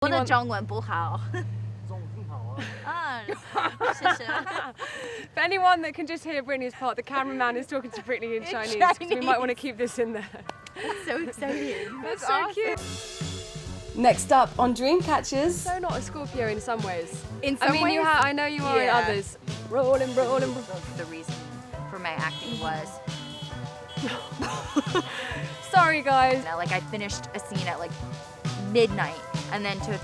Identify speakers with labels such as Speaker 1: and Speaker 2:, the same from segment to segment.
Speaker 1: 我的中文不好。谢谢。
Speaker 2: For anyone that can just hear Brittany's part, the cameraman is talking to Brittany in Chinese. So we might want to keep this in there.
Speaker 1: That's so exciting.
Speaker 2: That's so cute. Next up on Dreamcatchers. So not a Scorpio in some ways.
Speaker 3: In some ways?
Speaker 2: I know you are in others. Rolling.
Speaker 1: The reason for my acting was,
Speaker 2: Sorry guys.
Speaker 1: like I finished a scene at like midnight and then took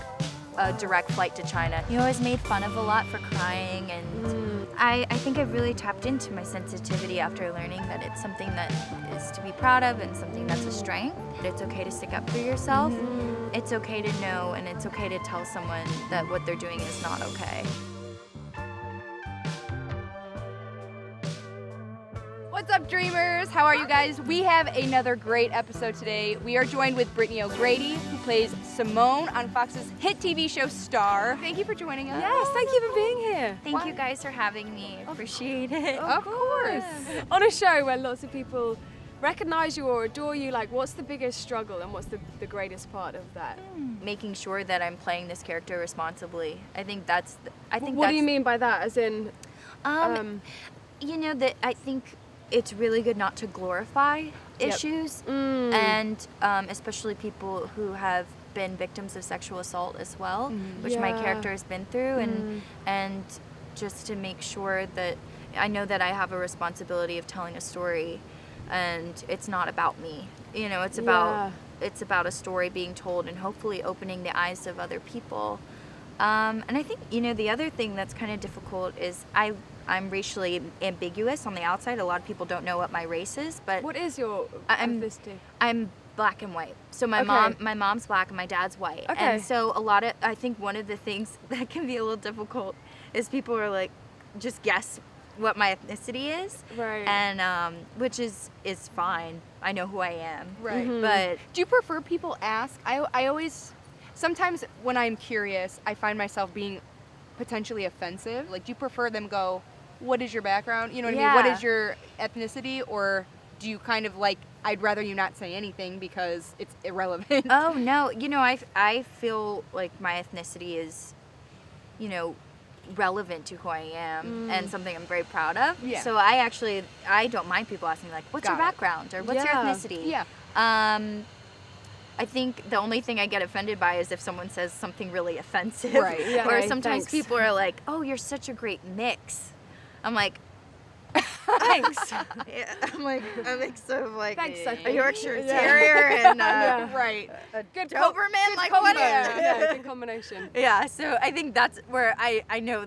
Speaker 1: a direct flight to China. You know, I was made fun of a lot for crying, and I think I really tapped into my sensitivity after learning that it's something that is to be proud of and something that's a strength. It's okay to stick up for yourself. It's okay to know, and it's okay to tell someone that what they're doing is not okay.
Speaker 3: What's up, dreamers? How are you guys? We have another great episode today. We are joined with Brittany O'Grady, who plays Simone on Fox's hit TV show Star. Thank you for joining us.
Speaker 2: Yes, thank you for being here.
Speaker 1: Thank you guys for having me. Appreciate it.
Speaker 3: Of course.
Speaker 2: On a show where lots of people recognize you or adore you, like what's the biggest struggle and what's the greatest part of that?
Speaker 1: Making sure that I'm playing this character responsibly.
Speaker 2: What do you mean by that? As in,
Speaker 1: you know, that I think it's really good not to glorify issues, and especially people who have been victims of sexual assault as well, which my character has been through, and just to make sure that I know that I have a responsibility of telling a story, and it's not about me. You know, it's about a story being told and hopefully opening the eyes of other people. And I think, you know, the other thing that's kind of difficult is I'm racially ambiguous on the outside. A lot of people don't know what my race is, but
Speaker 2: what is your ethnicity?
Speaker 1: I'm black and white. So my mom's black and my dad's white.
Speaker 2: Okay.
Speaker 1: And so I think one of the things that can be a little difficult is people are like, just guess what my ethnicity is.
Speaker 2: Right.
Speaker 1: And which is fine. I know who I am.
Speaker 3: Right.
Speaker 1: But
Speaker 3: Do you prefer people ask? I always, sometimes when I'm curious, I find myself being potentially offensive. Like, do you prefer them go, what is your background? You know what I mean? What is your ethnicity? Or do you kind of like, I'd rather you not say anything because it's irrelevant?
Speaker 1: Oh, no. You know, I feel like my ethnicity is, you know, relevant to who I am and something I'm very proud of.
Speaker 3: Yeah.
Speaker 1: So I don't mind people asking, like, what's your background? Or what's your ethnicity?
Speaker 3: Yeah.
Speaker 1: I think the only thing I get offended by is if someone says something really offensive.
Speaker 3: Right.
Speaker 2: Yeah.
Speaker 1: Or
Speaker 2: Okay,
Speaker 1: sometimes
Speaker 2: thanks.
Speaker 1: people are like, oh, you're such a great mix. I'm like, thanks. Yeah, I'm like a mix of like
Speaker 2: Thanks,
Speaker 1: a
Speaker 2: Sophie.
Speaker 1: Yorkshire
Speaker 2: Yeah.
Speaker 1: Terrier and
Speaker 3: Right.
Speaker 1: a
Speaker 2: Good
Speaker 1: Doberman. Like, what is
Speaker 2: Yeah, good combination.
Speaker 1: Yeah, so I think that's where I know,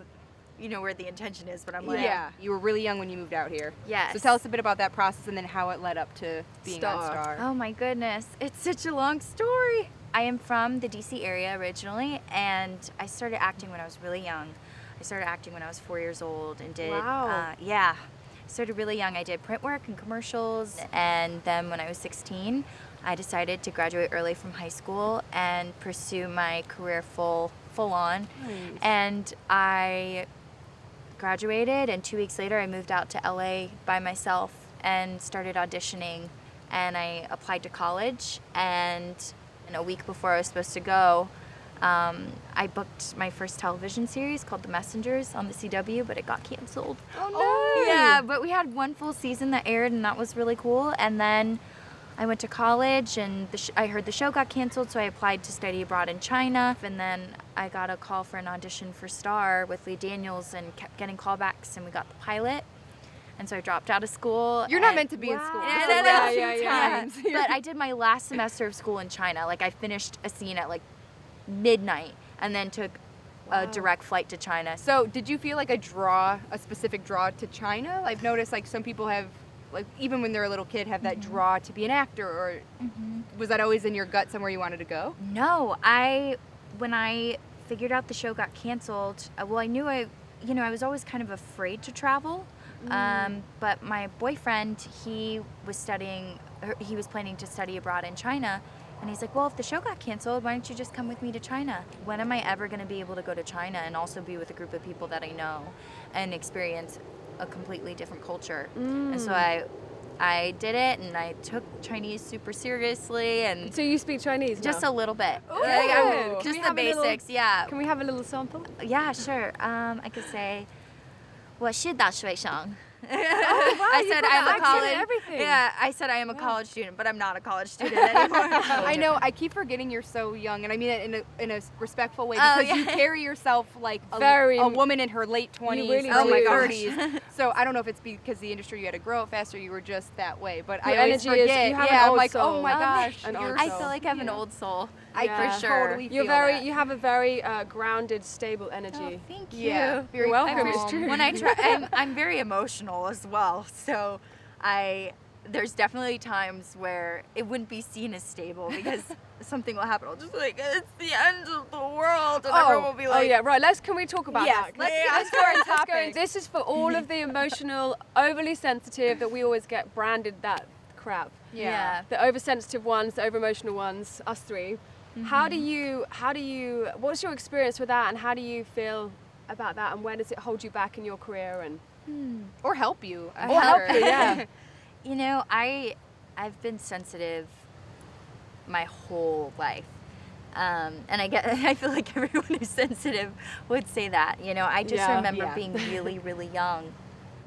Speaker 1: you know, where the intention is, but I'm like,
Speaker 3: Yeah. You were really young when you moved out here.
Speaker 1: Yes.
Speaker 3: So tell us a bit about that process and then how it led up to being on
Speaker 2: Star.
Speaker 3: Star.
Speaker 1: Oh my goodness, it's such a long story. I am from the DC area originally, and I started acting when I was really young. I started acting when I was 4 years old and did,
Speaker 2: Wow.
Speaker 1: started really young. I did print work and commercials, and then when I was 16, I decided to graduate early from high school and pursue my career full on.
Speaker 2: Nice.
Speaker 1: And I graduated, and 2 weeks later I moved out to LA by myself and started auditioning, and I applied to college, and a week before I was supposed to go, I booked my first television series called The Messengers on the CW, but it got canceled.
Speaker 3: Oh, no.
Speaker 1: Yeah, but we had one full season that aired, and that was really cool. And then I went to college, and I heard the show got canceled, so I applied to study abroad in China. And then I got a call for an audition for Star with Lee Daniels and kept getting callbacks, and we got the pilot. And so I dropped out of school.
Speaker 3: You're not meant to be in school.
Speaker 1: Yeah,
Speaker 3: This is
Speaker 1: no,
Speaker 3: like
Speaker 2: yeah,
Speaker 3: two
Speaker 2: yeah.
Speaker 3: times.
Speaker 1: But I did my last semester of school in China. Like, I finished a scene at like midnight and then took a direct flight to China.
Speaker 3: So did you feel like a specific draw to China? I've noticed like some people have, like even when they're a little kid, have that draw to be an actor, or was that always in your gut somewhere you wanted to go?
Speaker 1: No, when I figured out the show got canceled, well, I knew I was always kind of afraid to travel. But my boyfriend, he was planning to study abroad in China. And he's like, well, if the show got canceled, why don't you just come with me to China? When am I ever going to be able to go to China and also be with a group of people that I know and experience a completely different culture? And so I did it, and I took Chinese super seriously, and
Speaker 2: So you speak Chinese now?
Speaker 1: just a little bit.
Speaker 2: Ooh. Can
Speaker 1: Just
Speaker 2: we
Speaker 1: the
Speaker 2: have a little-
Speaker 1: basics, yeah.
Speaker 2: Can we have a little sample?
Speaker 1: Yeah, sure. I could say, 我是大学生.
Speaker 2: wow,
Speaker 1: I
Speaker 2: you
Speaker 1: said
Speaker 2: put
Speaker 1: I'm
Speaker 2: the
Speaker 1: a
Speaker 2: accent
Speaker 1: college.
Speaker 2: and everything.
Speaker 1: Yeah, I said I am a college student, but I'm not a college student anymore.
Speaker 3: I know. I keep forgetting you're so young, and I mean it in a respectful way
Speaker 1: Oh,
Speaker 3: because you
Speaker 1: yeah.
Speaker 3: carry yourself like
Speaker 2: Very-
Speaker 3: a woman in her late 20s,
Speaker 2: really
Speaker 3: early
Speaker 2: do.
Speaker 3: 30s. So I don't know if it's because the industry you had to grow up faster, you were just that way. But
Speaker 2: Your
Speaker 3: I always
Speaker 2: energy is-
Speaker 3: forget.
Speaker 2: you have an
Speaker 3: yeah, I'm
Speaker 2: old
Speaker 3: like,
Speaker 2: soul.
Speaker 3: oh my
Speaker 1: Oh,
Speaker 3: gosh,
Speaker 2: an
Speaker 3: you're
Speaker 2: old
Speaker 1: I
Speaker 2: soul.
Speaker 1: feel like I have an
Speaker 3: Yeah.
Speaker 1: old soul.
Speaker 3: I
Speaker 2: Yeah.
Speaker 3: for sure. Totally
Speaker 2: You're
Speaker 3: feel
Speaker 2: very.
Speaker 3: that.
Speaker 2: You have a very grounded, stable energy.
Speaker 1: Thank you.
Speaker 3: Yeah, very
Speaker 2: You're welcome.
Speaker 3: calm.
Speaker 2: It's true.
Speaker 1: When I try, I'm very emotional as well. So there's definitely times where it wouldn't be seen as stable because something will happen. I'll just be like, it's the end of the world, and everyone will be
Speaker 2: oh
Speaker 1: like,
Speaker 2: yeah, right. Can we talk about
Speaker 3: Yes,
Speaker 2: that?
Speaker 3: let's go on
Speaker 2: Let's go.
Speaker 3: topic.
Speaker 2: This is for all of the emotional, overly sensitive that we always get branded that crap.
Speaker 1: yeah.
Speaker 2: The oversensitive ones, the over-emotional ones, us three. How do you, what's your experience with that, and how do you feel about that, and where does it hold you back in your career? And
Speaker 3: Or help you. I'm
Speaker 1: Or help
Speaker 3: sure.
Speaker 2: you, yeah.
Speaker 1: You know, I've been sensitive my whole life. And I feel like everyone who's sensitive would say that. You know, I just
Speaker 2: Yeah.
Speaker 1: remember
Speaker 3: Yeah.
Speaker 1: being really, really young.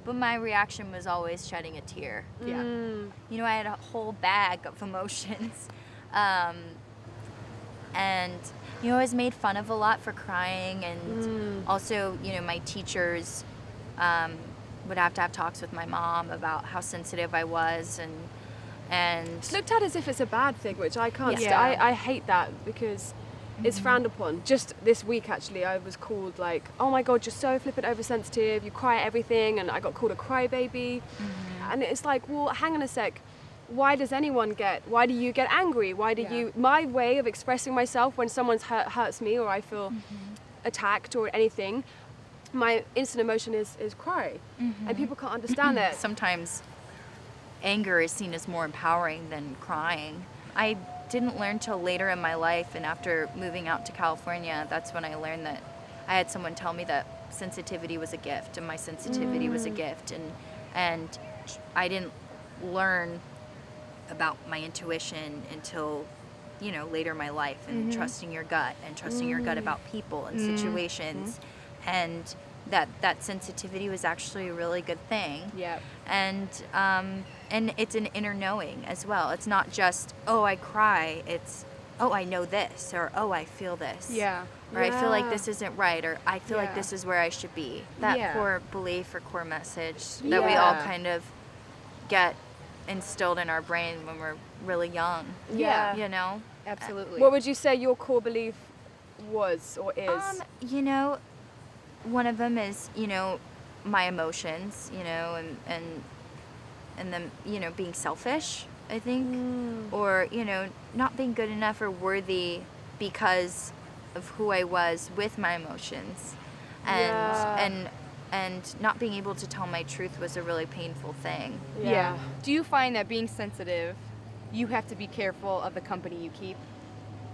Speaker 1: But my reaction was always shedding a tear.
Speaker 3: Yeah.
Speaker 1: You know, I had a whole bag of emotions. And, you know, I was made fun of a lot for crying. And also, you know, my teachers would have to have talks with my mom about how sensitive I was. And
Speaker 2: It's looked at as if it's a bad thing, which I can't.
Speaker 3: Yeah.
Speaker 2: I hate that because it's frowned upon. Just this week, actually, I was called like, "Oh my God, you're so flippant oversensitive. You cry at everything," and I got called a crybaby. And it's like, well, hang on a sec. Why do you get angry? Why do
Speaker 3: Yeah.
Speaker 2: you? My way of expressing myself when someone's hurts me or I feel attacked or anything, my instant emotion is cry, and people can't understand that.
Speaker 1: sometimes anger is seen as more empowering than crying. I didn't learn till later in my life, and after moving out to California, that's when I learned that I had someone tell me that sensitivity was a gift, and my sensitivity was a gift, and I didn't learn about my intuition until, you know, later in my life, and trusting your gut and trusting your gut about people and situations, and that sensitivity was actually a really good thing.
Speaker 3: Yeah.
Speaker 1: And it's an inner knowing as well. It's not just, oh, I cry. It's, oh, I know this, or oh, I feel this.
Speaker 3: Yeah.
Speaker 1: Or I feel like
Speaker 2: Yeah.
Speaker 1: this isn't right, or I feel like
Speaker 3: Yeah.
Speaker 1: this is where I should be. That
Speaker 3: Yeah.
Speaker 1: core belief or core message that we all
Speaker 3: Yeah.
Speaker 1: kind of get instilled in our brain when we're really young.
Speaker 3: Yeah.
Speaker 1: You know?
Speaker 3: Absolutely.
Speaker 2: What would you say your core belief was or is?
Speaker 1: You know, one of them is, you know, my emotions, you know, and then, you know, being selfish, I think, or, you know, not being good enough or worthy because of who I was with my emotions, and not being able to tell my truth was a really painful thing.
Speaker 3: Yeah. Do you find that being sensitive, you have to be careful of the company you keep?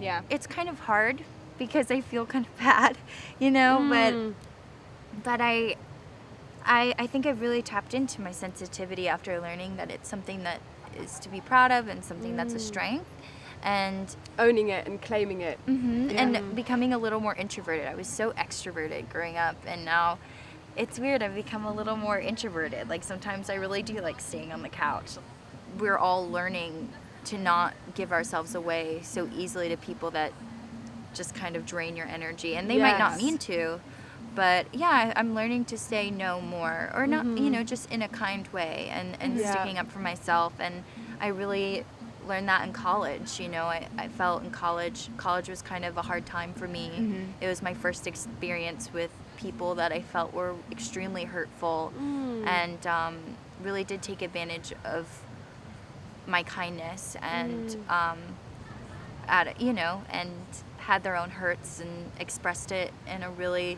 Speaker 3: Yeah.
Speaker 1: It's kind of hard because I feel kind of bad, you know, but I think I've really tapped into my sensitivity after learning that it's something that is to be proud of and something that's a strength, and
Speaker 2: Owning it and claiming it.
Speaker 1: and becoming a little more introverted. I was so extroverted growing up, and now it's weird. I've become a little more introverted. Like sometimes I really do like staying on the couch. We're all learning to not give ourselves away so easily to people that just kind of drain your energy, and they might not
Speaker 2: Yes.
Speaker 1: mean to, but yeah, I'm learning to say no more, or not, you know, just in a kind way, and
Speaker 2: Yeah.
Speaker 1: sticking up for myself. And I really learned that in college. You know, I felt in college was kind of a hard time for me. It was my first experience with people that I felt were extremely hurtful, and really did take advantage of my kindness, and and had their own hurts and expressed it in a really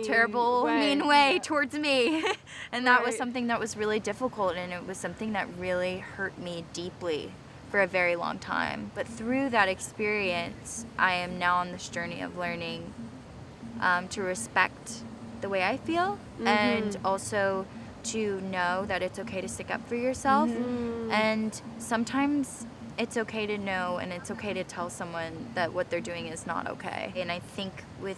Speaker 1: terrible, mean way towards me. And that was
Speaker 2: Right.
Speaker 1: something that was really difficult, and it was something that really hurt me deeply for a very long time. But through that experience, I am now on this journey of learning to respect the way I feel, and also to know that it's okay to stick up for yourself. And sometimes it's okay to know, and it's okay to tell someone that what they're doing is not okay. And I think with,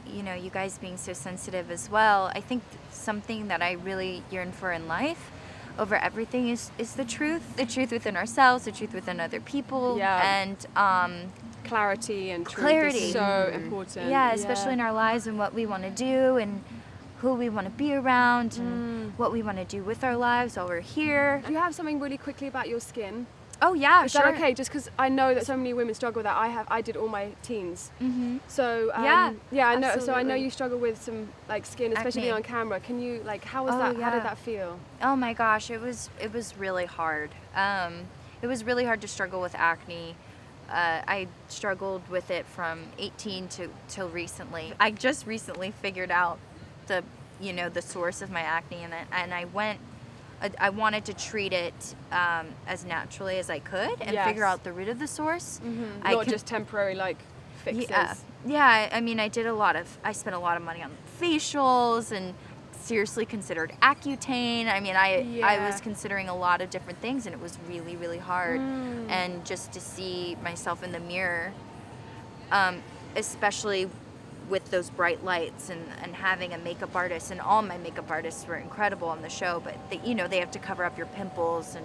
Speaker 1: you know, you guys being so sensitive as well, I think something that I really yearn for in life over everything is the truth within ourselves, the truth within other people.
Speaker 2: Yeah.
Speaker 1: And
Speaker 2: clarity and truth
Speaker 1: clarity.
Speaker 2: is so important.
Speaker 1: Yeah, especially in our lives and what we want to do and who we want to be around and what we want to do with our lives while we're here.
Speaker 2: Do you have something really quickly about your skin?
Speaker 1: Oh yeah,
Speaker 2: Is
Speaker 1: sure.
Speaker 2: that okay? Just because I know that so many women struggle with that. I did all my teens. So
Speaker 1: Yeah,
Speaker 2: I know. So I know
Speaker 1: absolutely.
Speaker 2: you struggle with some like skin, especially
Speaker 1: Acne.
Speaker 2: on camera. Can you like how was
Speaker 1: Oh,
Speaker 2: that? How
Speaker 1: yeah.
Speaker 2: did that feel?
Speaker 1: Oh my gosh, it was really hard. It was really hard to struggle with acne. I struggled with it from 18 till recently. I just recently figured out the source of my acne, and I wanted to treat it as naturally as I could and figure out the root of the source.
Speaker 2: Not just temporary like fixes.
Speaker 1: Yeah. I mean, I spent a lot of money on facials and seriously considered Accutane. I mean, I was considering a lot of different things, and it was really, really hard. And just to see myself in the mirror, especially with those bright lights and having a makeup artist, and all my makeup artists were incredible on the show, but they have to cover up your pimples,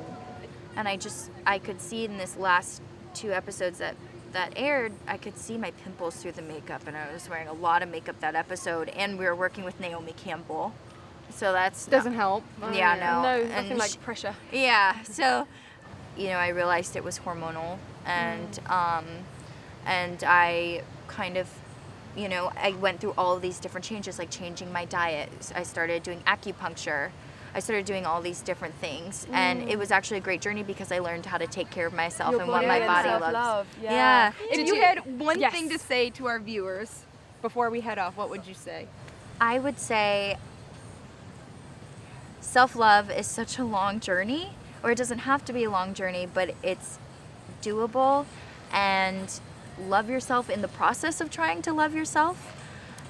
Speaker 1: and I could see in this last 2 episodes that aired, I could see my pimples through the makeup, and I was wearing a lot of makeup that episode, and we were working with Naomi Campbell, so that's
Speaker 3: Doesn't help.
Speaker 1: Yeah, no.
Speaker 2: No,
Speaker 1: And
Speaker 2: nothing like pressure.
Speaker 1: Yeah, so I realized it was hormonal, and I kind of, I went through all of these different changes, like changing my diet. I started doing acupuncture. I started doing all these different things, and it was actually a great journey because I learned how to take care of myself
Speaker 2: Your
Speaker 1: and what
Speaker 2: body
Speaker 1: my
Speaker 2: and
Speaker 1: body
Speaker 2: self-love.
Speaker 1: loves.
Speaker 2: Yeah.
Speaker 3: If
Speaker 2: Did
Speaker 3: you
Speaker 2: you-
Speaker 3: had one
Speaker 2: Yes.
Speaker 3: thing to say to our viewers before we head off, what would you say?
Speaker 1: I would say self-love is such a long journey, or it doesn't have to be a long journey, but it's doable, and love yourself in the process of trying to love yourself,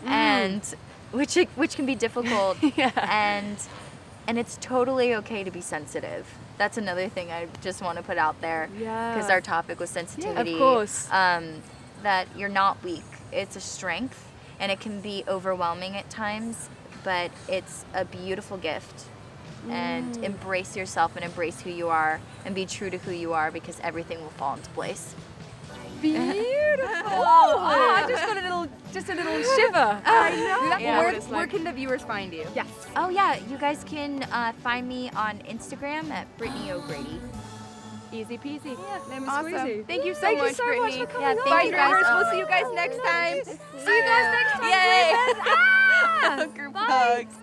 Speaker 1: and which can be difficult. And it's totally okay to be sensitive. That's another thing I just want to put out there, because our topic was sensitivity.
Speaker 2: Of course.
Speaker 1: That you're not weak. It's a strength, and it can be overwhelming at times, but it's a beautiful gift. And embrace yourself and embrace who you are and be true to who you are, because everything will fall into place.
Speaker 3: Beautiful.
Speaker 2: I just got a little shiver.
Speaker 3: I know.
Speaker 2: Yeah.
Speaker 3: Where,
Speaker 2: What it's
Speaker 3: where
Speaker 2: like.
Speaker 3: can the viewers find you?
Speaker 2: Yes.
Speaker 1: Oh yeah, you guys can find me on Instagram at Brittany O'Grady.
Speaker 3: Easy peasy.
Speaker 2: Lemon
Speaker 3: Awesome.
Speaker 2: squeezy.
Speaker 3: Thank you so
Speaker 2: Thank you
Speaker 3: much,
Speaker 2: so much
Speaker 3: Brittany.
Speaker 2: for coming
Speaker 1: Yeah,
Speaker 2: on.
Speaker 1: thank you guys.
Speaker 3: Videographers, we'll see you guys next time. See you guys next time.
Speaker 1: Yay!
Speaker 3: Group hugs.